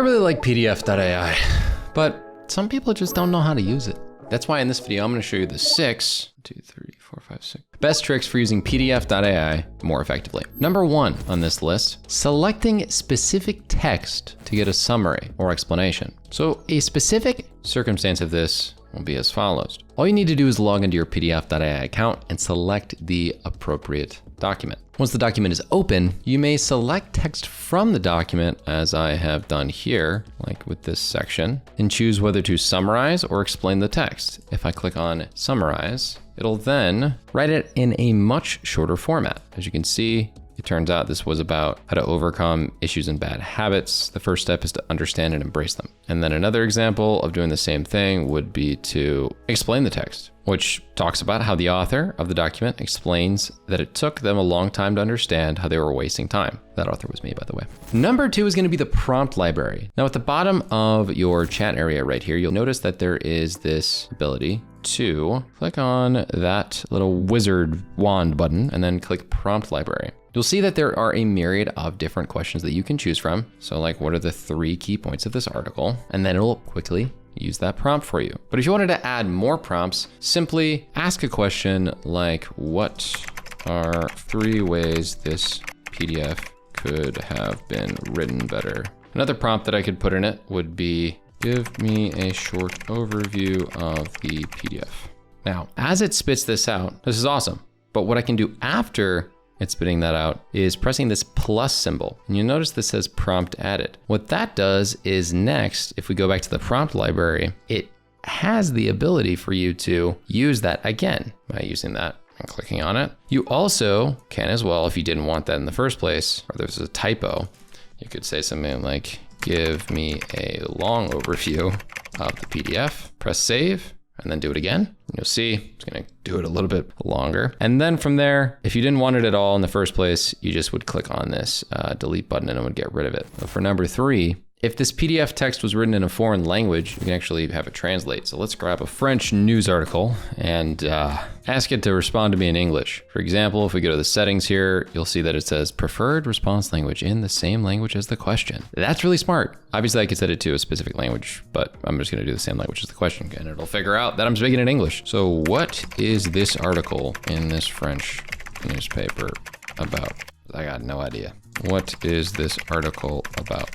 really like PDF.ai, but some people just don't know how to use it. That's why in this video, I'm gonna show you the 6 best tricks for using PDF.ai more effectively. Number 1 on this list, selecting specific text to get a summary or explanation. So a specific circumstance of this will be as follows. All you need to do is log into your PDF.ai account and select the appropriate document. Once the document is open, you may select text from the document, as I have done here, like with this section, and choose whether to summarize or explain the text. If I click on summarize, it'll then write it in a much shorter format. As you can see, it turns out this was about how to overcome issues and bad habits. The first step is to understand and embrace them. And then another example of doing the same thing would be to explain the text, which talks about how the author of the document explains that it took them a long time to understand how they were wasting time. That author was me, by the way. Number 2 is going to be the prompt library. Now at the bottom of your chat area right here, you'll notice that there is this ability to click on that little wizard wand button and then click prompt library. You'll see that there are a myriad of different questions that you can choose from. So like, what are the 3 key points of this article? And then it'll quickly use that prompt for you. But if you wanted to add more prompts, simply ask a question like, what are 3 ways this PDF could have been written better? Another prompt that I could put in it would be, give me a short overview of the PDF. Now, as it spits this out, this is awesome. But what I can do after it's spitting that out is pressing this plus symbol. And you'll notice this says prompt added. What that does is next, if we go back to the prompt library, it has the ability for you to use that again by using that and clicking on it. You also can as well, if you didn't want that in the first place, or there's a typo, you could say something like, give me a long overview of the PDF, press save, and then do it again. You'll see it's gonna do it a little bit longer. And then from there, if you didn't want it at all in the first place, you just would click on this delete button and it would get rid of it. But for number 3, if this PDF text was written in a foreign language, you can actually have it translate. So let's grab a French news article and ask it to respond to me in English. For example, if we go to the settings here, you'll see that it says preferred response language in the same language as the question. That's really smart. Obviously I could set it to a specific language, but I'm just gonna do the same language as the question and it'll figure out that I'm speaking in English. So what is this article in this French newspaper about? I got no idea. What is this article about?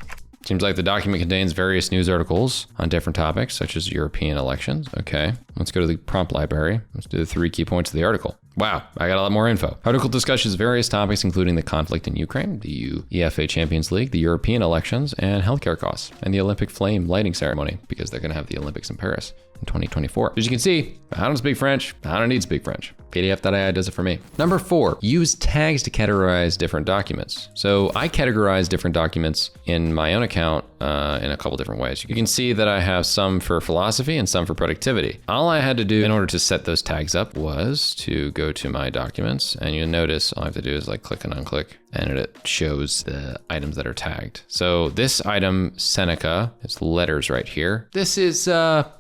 Seems like the document contains various news articles on different topics, such as European elections. Okay, let's go to the prompt library. Let's do the 3 key points of the article. Wow, I got a lot more info. Article discusses various topics, including the conflict in Ukraine, the UEFA Champions League, the European elections, and healthcare costs, and the Olympic flame lighting ceremony, because they're gonna have the Olympics in Paris in 2024. As you can see, I don't speak French. I don't need to speak French. PDF.ai does it for me. Number 4, use tags to categorize different documents. So I categorize different documents in my own account in a couple different ways. You can see that I have some for philosophy and some for productivity. All I had to do in order to set those tags up was to go to my documents, and you'll notice all I have to do is like click and unclick, and it shows the items that are tagged. So this item, Seneca, it's letters right here. This is a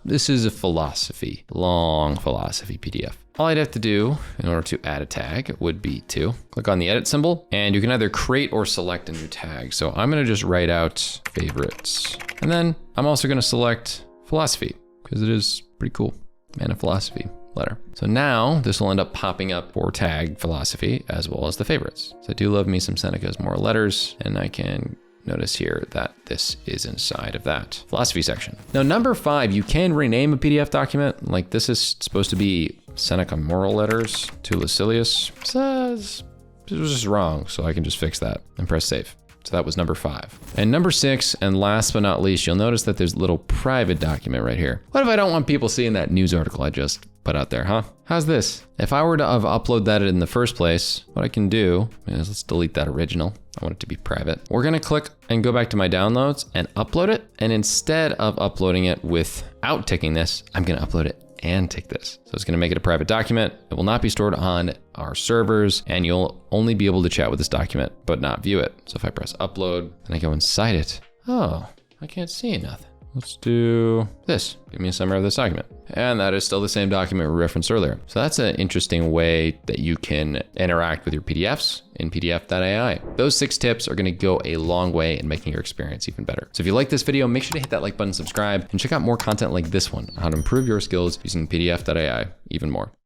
philosophy, long philosophy PDF. All I'd have to do in order to add a tag would be to click on the edit symbol, and you can either create or select a new tag. So I'm gonna just write out favorites. And then I'm also gonna select philosophy because it is pretty cool, and a philosophy letter. So now this will end up popping up for tag philosophy as well as the favorites. So I do love me some Seneca's more letters, and I can notice here that this is inside of that philosophy section. Now, number 5, you can rename a PDF document. Like this is supposed to be Seneca moral letters to Lucilius. Says it was just wrong, so I can just fix that and press save. So that was number 5. And number 6, and last but not least, you'll notice that there's a little private document right here. What if I don't want people seeing that news article I just put out there, huh? How's this? If I were to have uploaded that in the first place, what I can do is let's delete that original. I want it to be private. We're gonna click and go back to my downloads and upload it. And instead of uploading it without ticking this, I'm gonna upload it and tick this. So it's gonna make it a private document. It will not be stored on our servers, and you'll only be able to chat with this document, but not view it. So if I press upload and I go inside it, oh, I can't see nothing. let's do this. Give me a summary of this document. And that is still the same document we referenced earlier. So that's an interesting way that you can interact with your PDFs in PDF.ai. Those 6 tips are gonna go a long way in making your experience even better. So if you like this video, make sure to hit that like button, subscribe, and check out more content like this one, on how to improve your skills using PDF.ai even more.